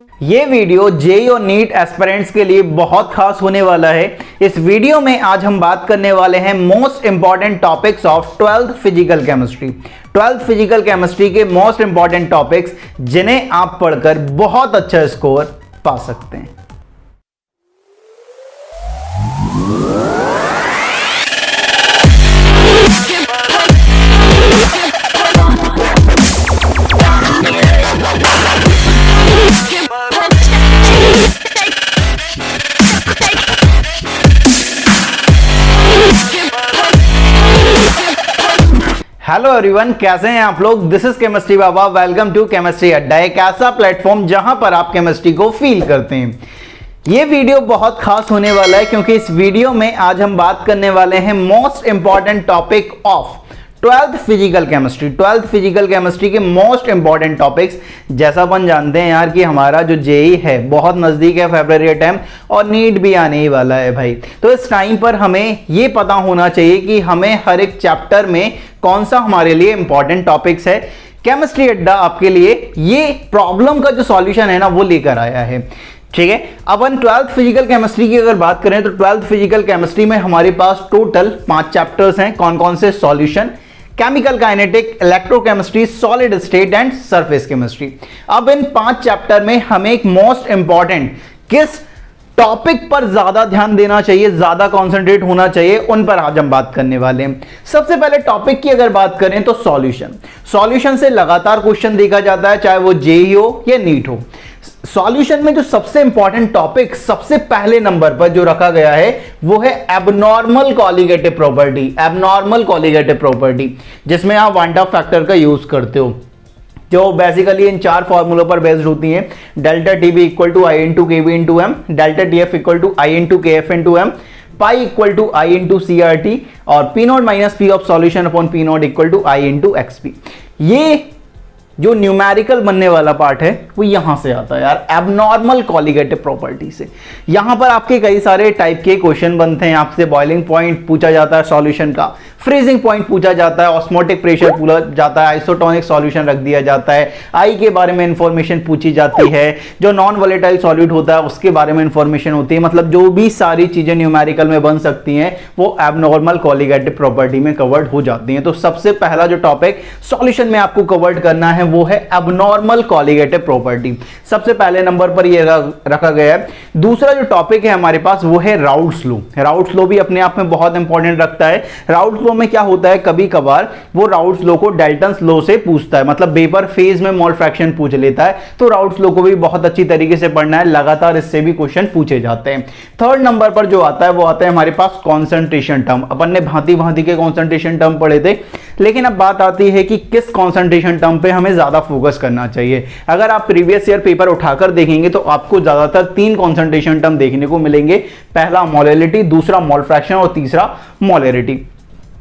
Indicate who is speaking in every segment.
Speaker 1: ये video JEE और NEET aspirants के लिए बहुत खास होने वाला है। इस वीडियो में आज हम बात करने वाले हैं most important topics of 12th physical chemistry. 12th physical chemistry के मोस्ट इंपॉर्टेंट टॉपिक्स जिन्हें आप पढ़कर बहुत अच्छा स्कोर पा सकते हैं। हेलो एवरीवन, कैसे हैं आप लोग। This is chemistry Baba. Welcome to chemistry Adda, एक ऐसा प्लेटफॉर्म जहां पर आप केमिस्ट्री को फील करते हैं। ये वीडियो बहुत खास होने वाला है क्योंकि इस वीडियो में आज हम बात करने वाले हैं most important topic of 12th physical chemistry. 12th physical chemistry के मोस्ट इंपॉर्टेंट टॉपिक्स, जैसा अपन जानते हैं यार कि हमारा जो जेईई है बहुत नजदीक है, फेब्रुअरी टाइम, और नीट भी आने ही वाला है भाई। तो इस टाइम पर हमें ये पता होना चाहिए कि हमें हर एक चैप्टर में कौन सा हमारे लिए इंपॉर्टेंट टॉपिक्स है। केमिस्ट्री अड्डा आपके लिए ये प्रॉब्लम का जो सॉल्यूशन है ना वो लेकर आया है। ठीक है, अपन 12th फिजिकल केमिस्ट्री की अगर बात करें तो 12th फिजिकल केमिस्ट्री में हमारे पास टोटल 5 चैप्टर्स हैं। कौन कौन से? Solution, chemical kinetic, electrochemistry, solid state and surface chemistry. अब इन 5 चैप्टर में हमें एक मोस्ट इंपॉर्टेंट किस टॉपिक पर ज्यादा ध्यान देना चाहिए, ज्यादा कंसंट्रेट होना चाहिए, उन पर आज हम बात करने वाले हैं। सबसे पहले टॉपिक की अगर बात करें तो सॉल्यूशन। सॉल्यूशन से लगातार क्वेश्चन देखा जाता है, चाहे वो जेईई हो या नीट हो। सॉल्यूशन में जो सबसे इंपॉर्टेंट टॉपिक सबसे पहले नंबर पर जो रखा गया है वो है abnormal colligative property. Abnormal colligative property जिसमें आप वांडा फैक्टर का यूज करते हो, जो बेसिकली इन 4 फॉर्मूलों पर बेस्ड होती हैं। Delta T B equal to I into K B into M, delta T F equal to I into K F into M, pi equal to I into C R T, और P naught minus P of solution upon P naught equal to I into X P. ये जो numerical बनने वाला part है वो यहां से आता है यार, एबनॉर्मल कॉलिगेटिव प्रॉपर्टी से। यहां पर आपके कई सारे टाइप के क्वेश्चन बनते हैं। आपसे बॉइलिंग पॉइंट पूछा जाता है सॉल्यूशन का, फ्रीजिंग पॉइंट पूछा जाता है, ऑस्मोटिक प्रेशर पूछा जाता है, आइसोटोनिक सॉल्यूशन रख दिया जाता है, आई के बारे में इंफॉर्मेशन पूछी जाती है, जो नॉन वोलेटाइल सॉल्यूट होता है उसके बारे में इंफॉर्मेशन होती है। मतलब जो भी सारी चीजें न्यूमेरिकल में बन सकती हैं वो एबनॉर्मल कॉलिगेटिव प्रॉपर्टी में कवर्ड हो जाती हैं। तो सबसे पहला जो टॉपिक सॉल्यूशन में आपको कवर्ड करना है वो है एबनॉर्मल कॉलिगेटिव प्रॉपर्टी। सबसे पहले नंबर पर ये रखा गया है। दूसरा जो टॉपिक है हमारे पास वो है राउट्स लॉ। राउट्स लॉ भी अपने आप में बहुत इंपॉर्टेंट रखता है। राउट्स लॉ में क्या होता है, कभी कभार वो राउट्स लॉ को डाल्टन्स लॉ से पूछता है, मतलब वेपर फेज में मोल फ्रैक्शन पूछ लेता है। तो राउट्स लॉ को भी बहुत अच्छी तरीके से पढ़ना है, लगातार इससे भी क्वेश्चन पूछे जाते हैं। थर्ड नंबर पर जो आता है वो आता है हमारे पास कॉन्सेंट्रेशन टर्म। अपन ने भांति भांति के कॉन्सेंट्रेशन टर्म पढ़े थे, लेकिन अब बात आती है कि किस कॉन्सेंट्रेशन टर्म पे हमें ज्यादा फोकस करना चाहिए। अगर आप प्रीवियस ईयर पेपर उठाकर देखेंगे तो आपको ज्यादातर 3 कॉन्सेंट्रेशन टर्म देखने को मिलेंगे। पहला मोलैलिटी, दूसरा मोल फ्रैक्शन और तीसरा मोलैरिटी।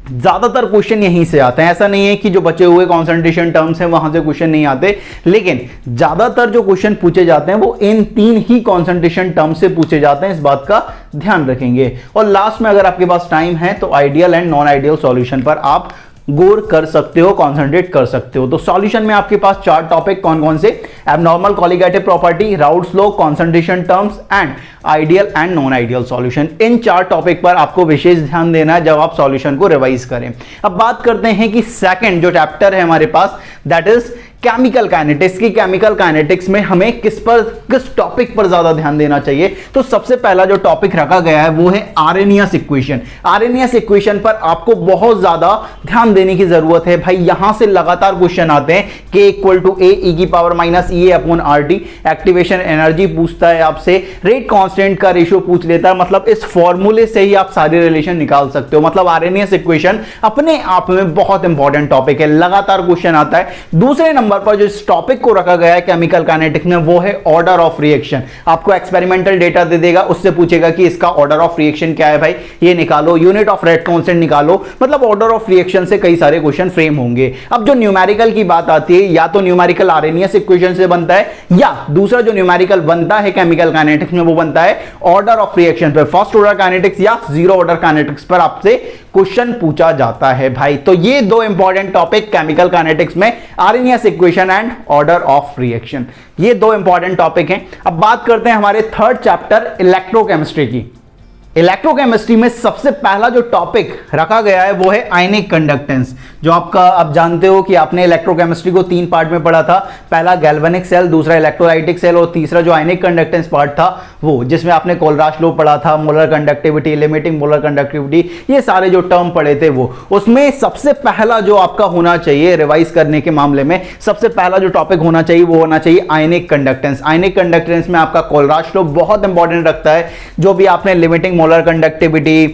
Speaker 1: ज्यादातर क्वेश्चन यहीं से आते हैं। ऐसा नहीं है कि जो बचे हुए कॉन्सेंट्रेशन टर्म्स हैं वहां से क्वेश्चन नहीं आते, लेकिन ज्यादातर जो क्वेश्चन पूछे जाते हैं वो इन 3 ही कॉन्सेंट्रेशन टर्म से पूछे जाते हैं। इस बात का ध्यान रखेंगे। और लास्ट में अगर आपके पास टाइम है तो ideal and non ideal solution पर आप गौर कर सकते हो, कॉन्सेंट्रेट कर सकते हो। तो सॉल्यूशन में आपके पास 4 टॉपिक कौन कौन से? Abnormal colligative property, routes law, concentration terms and ideal and non ideal solution. In 4 topic पर आपको विशेष ध्यान देना है जब आप सॉल्यूशन को रिवाइज करें। अब बात करते हैं कि सेकंड जो चैप्टर है हमारे पास, दैट इज केमिकल काइनेटिक्स की। केमिकल काइनेटिक्स में हमें किस टॉपिक पर ज्यादा ध्यान देना चाहिए? तो सबसे पहला जो टॉपिक रखा गया है वो है आर्रेनियस इक्वेशन। आर्रेनियस इक्वेशन पर आपको बहुत ज्यादा ध्यान देने की जरूरत है भाई। यहां से लगातार क्वेश्चन आते हैं। K इक्वल टू ए ई की पावर माइनस ई upon R T, activation energy पूछता है आपसे, रेट कांस्टेंट का रेशियो पूछ लेता है। मतलब इस फॉर्मूले से ही आप सारे रिलेशन निकाल सकते हो। मतलब आर्रेनियस इक्वेशन अपने आप में बहुत इंपॉर्टेंट टॉपिक है, लगातार क्वेश्चन आता है। दूसरे नंबर पर जो इस टॉपिक को रखा गया है केमिकल काइनेटिक्स में वो है ऑर्डर ऑफ रिएक्शन। आपको एक्सपेरिमेंटल डेटा दे देगा, उससे पूछेगा कि इसका ऑर्डर ऑफ रिएक्शन क्या है भाई, ये निकालो। यूनिट ऑफ रेट कांस्टेंट निकालो। मतलब ऑर्डर ऑफ रिएक्शन से कई सारे क्वेश्चन फ्रेम होंगे। अब जो न्यूमेरिकल की बात आती है, या तो न्यूमेरिकल आर्रेनियस इक्वेशन से बनता है, या दूसरा जो न्यूमेरिकल बनता है केमिकल काइनेटिक्स में वो बनता है ऑर्डर ऑफ रिएक्शन पर। फर्स्ट ऑर्डर काइनेटिक्स या जीरो ऑर्डर काइनेटिक्स पर आपसे क्वेश्चन पूछा जाता है भाई। तो ये 2 इंपॉर्टेंट टॉपिक केमिकल काइनेटिक्स में, Arrhenius equation and order of reaction. ये दो इंपॉर्टेंट टॉपिक हैं। अब बात करते हैं हमारे थर्ड चैप्टर इलेक्ट्रोकेमिस्ट्री की। इलेक्ट्रोकेमिस्ट्री में सबसे पहला जो टॉपिक रखा गया है वो है आयनिक कंडक्टेंस, जो आपका आप जानते हो कि आपने इलेक्ट्रोकेमिस्ट्री को 3 पार्ट में पढ़ा था। पहला गैल्वेनिक सेल, दूसरा इलेक्ट्रोलाइटिक सेल और तीसरा जो आयनिक कंडक्टेंस पार्ट था वो, जिसमें आपने कोलराश लॉ पढ़ा था, molar conductivity, limiting molar conductivity, ये सारे जो टर्म पढ़े थे वो। उसमें सबसे पहला जो आपका होना चाहिए रिवाइज करने के मामले में, सबसे पहला जो टॉपिक होना चाहिए वो होना चाहिए आयनिक कंडक्टेंस। आयनिक कंडक्टेंस में आपका कोलराश लॉ बहुत इंपॉर्टेंट रखता है। जो भी आपने limiting molar conductivity,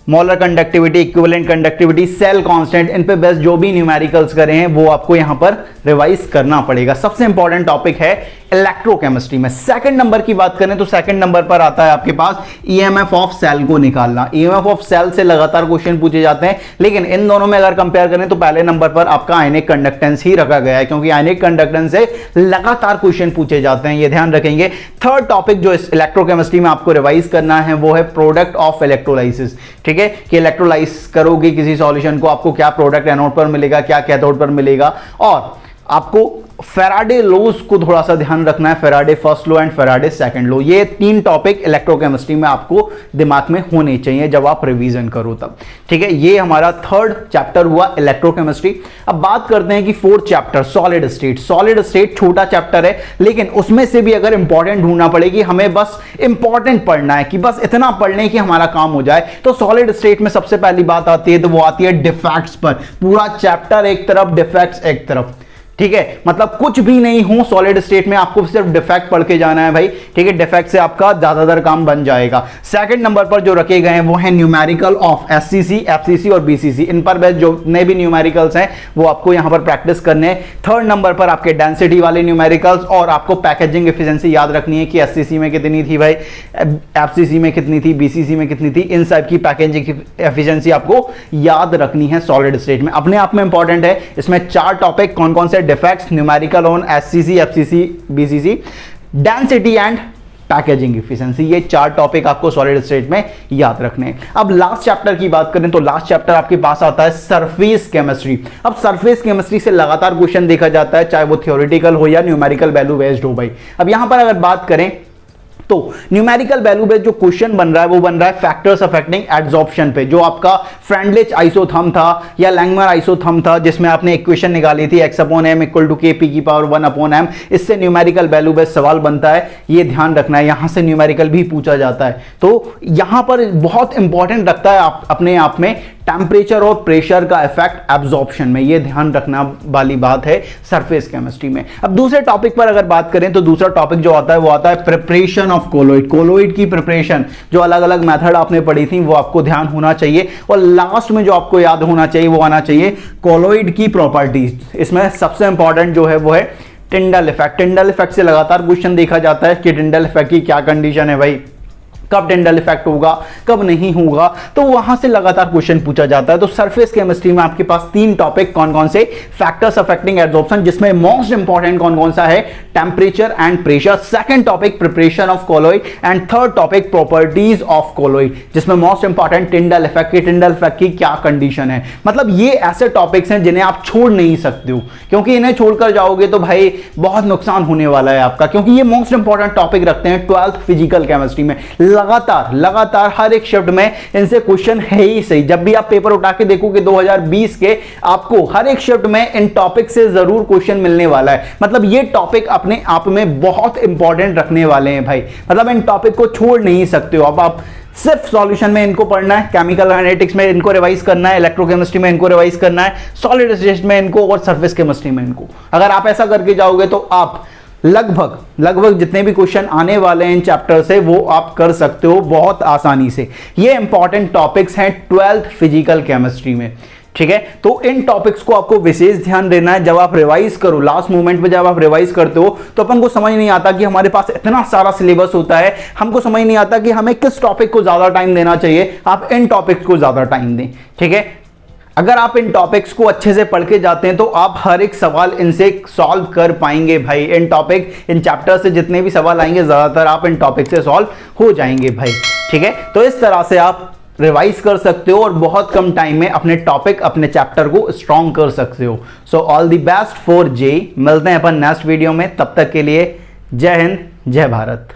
Speaker 1: molar conductivity, equivalent conductivity, cell constant, इन पे बेस्ट जो भी न्यूमेरिकल्स करे हैं वो आपको यहां पर रिवाइज करना पड़ेगा। सबसे इंपॉर्टेंट टॉपिक है इलेक्ट्रोकेमिस्ट्री में। सेकंड नंबर की बात करें तो सेकंड नंबर पर आता है आपके पास ईएमएफ ऑफ सेल को निकालना। ईएमएफ ऑफ सेल से लगातार क्वेश्चन पूछे जाते हैं, लेकिन इन दोनों में अगर कंपेयर करें तो पहले नंबर पर आपका आयनिक कंडक्टेंस ही रखा गया है, क्योंकि आयनिक कंडक्टेंस से लगातार क्वेश्चन पूछे जाते हैं, ये ध्यान रखेंगे। थर्ड टॉपिक जो इलेक्ट्रोकेमिस्ट्री में आपको रिवाइज करना है वो है प्रोडक्ट ऑफ इलेक्ट्रोलाइसिस। ठीक है, कि इलेक्ट्रोलाइज करोगे किसी सॉल्यूशन को, आपको क्या प्रोडक्ट एनोड पर मिलेगा, क्या कैथोड पर मिलेगा, और आपको फेराडे लॉज को थोड़ा सा ध्यान रखना है, Faraday first law and Faraday second law. ये 3 टॉपिक इलेक्ट्रोकेमिस्ट्री में आपको दिमाग में होने चाहिए जब आप रिवीजन करो तब। ठीक है, ये हमारा थर्ड चैप्टर हुआ इलेक्ट्रोकेमिस्ट्री। अब बात करते हैं कि fourth chapter solid state. Solid state छोटा चैप्टर है, लेकिन उसमें से भी अगर इंपॉर्टेंट ढूंढना पड़े कि हमें बस इंपॉर्टेंट पढ़ना है, कि बस इतना पढ़ लें कि हमारा काम हो जाए, तो सॉलिड स्टेट में सबसे पहली बात आती है तो वो आती है डिफेक्ट्स पर। पूरा चैप्टर एक तरफ, डिफेक्ट्स एक तरफ। ठीक है, मतलब कुछ भी नहीं हो सॉलिड स्टेट में, आपको सिर्फ डिफेक्ट पढ़ के जाना है भाई। ठीक है, डिफेक्ट से आपका ज्यादातर काम बन जाएगा। सेकंड नंबर पर जो रखे गए हैं वो है न्यूमेरिकल ऑफ एससीसी, एफसीसी और बीसीसी। इन पर बेस्ट जो नए भी न्यूमेरिकल्स हैं वो आपको यहां पर प्रैक्टिस करने हैं। थर्ड नंबर पर आपके डेंसिटी वाले न्यूमेरिकल्स, और आपको पैकेजिंग एफिशिएंसी याद रखनी है कि एससीसी में कितनी थी भाई, एफसीसी में कितनी थी, बीसीसी में कितनी थी। इन सब की पैकेजिंग एफिशिएंसी आपको याद रखनी है सॉलिड स्टेट में, अपने आप में इंपॉर्टेंट है। इसमें 4 टॉपिक कौन कौन से, defects, numerical on SCC, FCC, BCC, density and packaging efficiency, ये 4 टॉपिक आपको सॉलिड स्टेट में याद रखने हैं। अब लास्ट चैप्टर की बात करें तो लास्ट चैप्टर आपके पास आता है सरफेस केमिस्ट्री। अब सरफेस केमिस्ट्री से लगातार क्वेश्चन देखा जाता है, चाहे वो थ्योरेटिकल हो या न्यूमेरिकल वैल्यू बेस्ड हो भाई। अब यहां पर अगर बात करें तो न्यूमेरिकल वैल्यू बेस्ड जो क्वेश्चन बन रहा है वो बन रहा है फैक्टर्स अफेक्टिंग एड्सॉर्प्शन पे। जो आपका फ्रेंडलिच आइसोथर्म था या लैंगमर आइसोथर्म था, जिसमें आपने इक्वेशन निकाली थी x/m = kp की पावर 1/m, इससे न्यूमेरिकल वैल्यू बेस्ड सवाल बनता है। ये ध्यान रखना है, यहां से न्यूमेरिकल भी पूछा जाता है। तो यहां पर बहुत इंपॉर्टेंट रखता है अपने आप में टेम्परेचर और प्रेशर का इफेक्ट एब्जॉर्प्शन में, ये ध्यान रखना वाली बात है सरफेस केमिस्ट्री में। अब दूसरे टॉपिक पर अगर बात करें तो दूसरा टॉपिक जो आता है वो आता है प्रिपरेशन ऑफ कोलोइड। कोलोइड की प्रिपरेशन, जो अलग अलग मेथड आपने पढ़ी थी वो आपको ध्यान होना चाहिए। और लास्ट में जो आपको याद होना चाहिए वो आना चाहिए कोलोइड की प्रॉपर्टीज। इसमें सबसे इंपॉर्टेंट जो है वो है टिंडल इफेक्ट। टिंडल इफेक्ट से लगातार क्वेश्चन देखा जाता है कि टिंडल इफेक्ट की क्या कंडीशन है भाई, कब टिंडल इफेक्ट होगा, कब नहीं होगा, तो वहां से लगातार क्वेश्चन पूछा जाता है। तो सरफेस केमिस्ट्री में आपके पास 3 टॉपिक कौन कौन से, फैक्टर्स अफेक्टिंग एड्सॉर्प्शन, जिसमें मोस्ट इंपॉर्टेंट कौन कौन सा है, temperature and pressure. Second topic preparation of colloid, and third topic properties of colloid, जिसमें मोस्ट इंपॉर्टेंट टिंडल इफेक्ट की, टिंडल इफेक्ट की क्या कंडीशन है। मतलब ये ऐसे टॉपिक्स हैं जिन्हें आप छोड़ नहीं सकते हो, क्योंकि इन्हें छोड़कर जाओगे तो भाई बहुत नुकसान होने वाला है आपका, क्योंकि ये मोस्ट इंपॉर्टेंट टॉपिक रखते हैं 12th फिजिकल केमिस्ट्री में। लगातार हर एक शिफ्ट में इनसे क्वेश्चन है ही सही। जब भी आप पेपर उठा के देखोगे 2020 के, आपको हर एक शिफ्ट में इन टॉपिक से जरूर क्वेश्चन मिलने वाला है। मतलब ये टॉपिक अपने आप में बहुत इंपॉर्टेंट रखने वाले हैं भाई, मतलब इन टॉपिक को छोड़ नहीं सकते हो। अब आप सिर्फ सॉल्यूशन में इनको पढ़ना है, केमिकल काइनेटिक्स में इनको रिवाइज करना है, इलेक्ट्रोकेमिस्ट्री में इनको रिवाइज करना है, सॉलिड स्टेट में इनको, और सरफेस केमिस्ट्री में इनको। अगर आप ऐसा करके जाओगे तो आप लगभग जितने भी क्वेश्चन आने वाले हैं इन चैप्टर से वो आप कर सकते हो बहुत आसानी से। ये इंपॉर्टेंट टॉपिक्स हैं 12th फिजिकल केमिस्ट्री में। ठीक है, तो इन टॉपिक्स को आपको विशेष ध्यान देना है। जब आप रिवाइज करो, लास्ट मोमेंट पे जब आप रिवाइज करते हो तो अपन को समझ नहीं आता कि हमारे पास इतना सारा सिलेबस होता है, हमको समझ नहीं आता कि हमें किस टॉपिक को ज्यादा टाइम देना चाहिए। आप इन टॉपिक्स को ज्यादा टाइम दें। ठीक है, अगर आप इन टॉपिक्स को अच्छे से पढ़ के जाते हैं तो आप हर एक सवाल इनसे सॉल्व कर पाएंगे भाई। इन टॉपिक, इन चैप्टर से जितने भी सवाल आएंगे ज्यादातर आप इन टॉपिक से सॉल्व हो जाएंगे भाई। ठीक है, तो इस तरह से आप रिवाइज कर सकते हो और बहुत कम टाइम में अपने टॉपिक, अपने चैप्टर को स्ट्रॉन्ग कर सकते हो। So all the best for JEE. मिलते हैं अपन नेक्स्ट वीडियो में, तब तक के लिए जय हिंद, जय भारत।